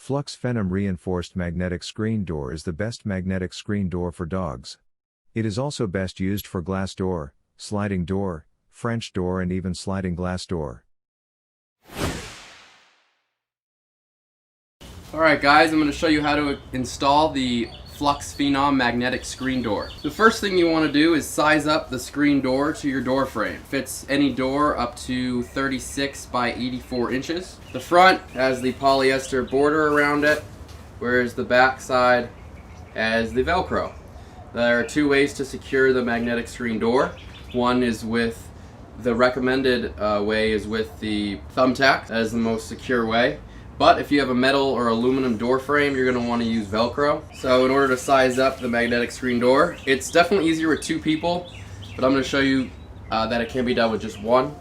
Flux Phenom reinforced magnetic screen door is the best magnetic screen door for dogs. It is also best used for glass door, sliding door, French door and even sliding glass door. Alright guys, I'm going to show you how to install the Flux Phenom magnetic screen door. The first thing you want to do is size up the screen door to your door frame. It fits any door up to 36 by 84 inches. The front has the polyester border around it, whereas the back side has the Velcro. There are two ways to secure the magnetic screen door. One is with the recommended way is with the thumbtack. That is the most secure way. But if you have a metal or aluminum door frame, you're going to want to use Velcro. So in order to size up the magnetic screen door, it's definitely easier with two people, but I'm going to show you that it can be done with just one.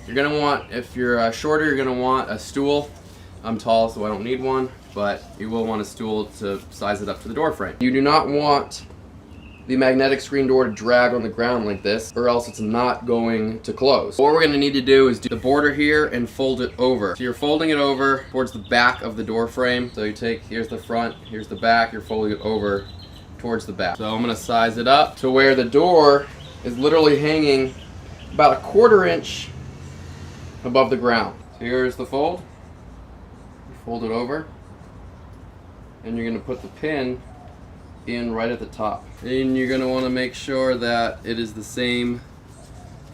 You're going to want, if you're shorter, you're going to want a stool. I'm tall, so I don't need one, but you will want a stool to size it up to the door frame. You do not want the magnetic screen door to drag on the ground like this, or else it's not going to close. What we're going to need to do is do the border here and fold it over. So you're folding it over towards the back of the door frame. So you take, here's the front, here's the back, you're folding it over towards the back. So I'm going to size it up to where the door is literally hanging about 1/4 inch above the ground. So here's the fold. You fold it over, and you're going to put the pin in right at the top. And you're going to want to make sure that it is the same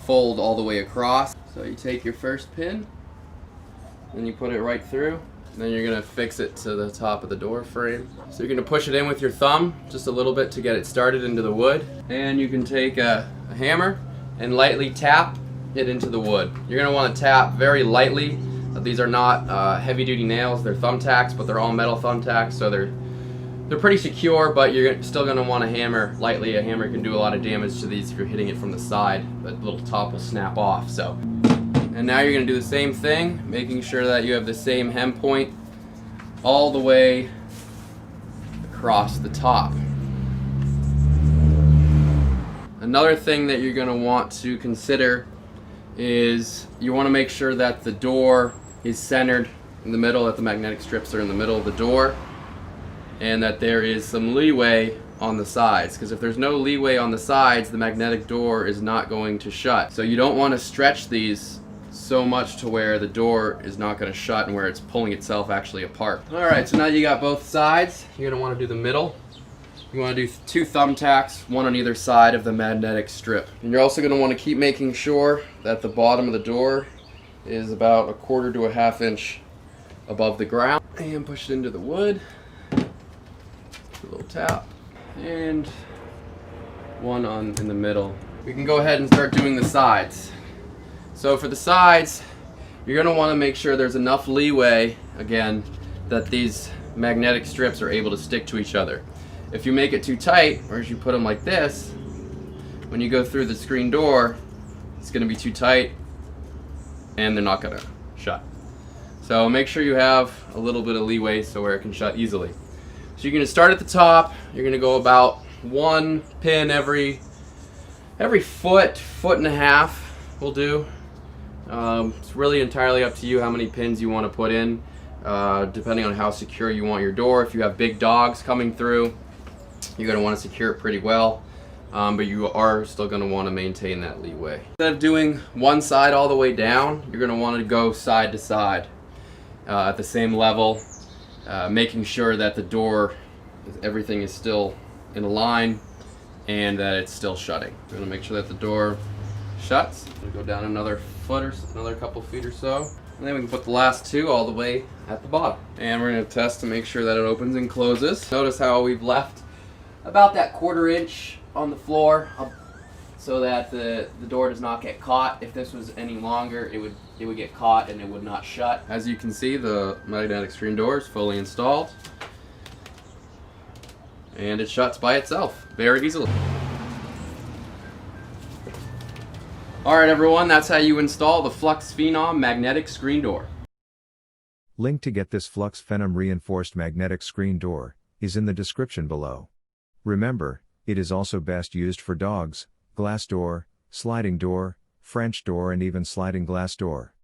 fold all the way across. So you take your first pin, and you put it right through. And then you're going to fix it to the top of the door frame. So you're going to push it in with your thumb just a little bit to get it started into the wood. And you can take a hammer and lightly tap it into the wood. You're going to want to tap very lightly. These are not heavy duty nails, they're thumbtacks, but they're all metal thumbtacks, so they're pretty secure, but you're still going to want to hammer lightly. A hammer can do a lot of damage to these if you're hitting it from the side. That little top will snap off. So, and now you're going to do the same thing, making sure that you have the same hem point all the way across the top. Another thing that you're going to want to consider is you want to make sure that the door is centered in the middle, that the magnetic strips are in the middle of the door, and that there is some leeway on the sides, because if there's no leeway on the sides, the magnetic door is not going to shut. So you don't want to stretch these so much to where the door is not going to shut and where it's pulling itself actually apart. Alright, so now you got both sides. You're going to want to do the middle. You want to do 2 thumbtacks, one on either side of the magnetic strip. And you're also going to want to keep making sure that the bottom of the door is about 1/4 to 1/2 inch above the ground. And push it into the wood. A little tap, and one in the middle. We can go ahead and start doing the sides. So for the sides, you're going to want to make sure there's enough leeway, again, that these magnetic strips are able to stick to each other. If you make it too tight, or as you put them like this, when you go through the screen door, it's going to be too tight and they're not going to shut. So make sure you have a little bit of leeway so where it can shut easily. So you're going to start at the top. You're going to go about 1 pin every foot and a half will do. It's really entirely up to you how many pins you want to put in, depending on how secure you want your door. If you have big dogs coming through, you're going to want to secure it pretty well, but you are still going to want to maintain that leeway. Instead of doing one side all the way down, you're going to want to go side to side at the same level. Making sure that the door, everything is still in a line and that it's still shutting. We're going to make sure that the door shuts. We'll go down another foot or another couple feet or so. And then we can put the last 2 all the way at the bottom. And we're going to test to make sure that it opens and closes. Notice how we've left about that 1/4 inch on the floor so that the door does not get caught. If this was any longer, it would get caught and it would not shut. As you can see, the magnetic screen door is fully installed, and it shuts by itself very easily. Alright everyone, that's how you install the Flux Phenom magnetic screen door. Link to get this Flux Phenom reinforced magnetic screen door is in the description below. Remember, it is also best used for dogs, glass door, sliding door, French door and even sliding glass door.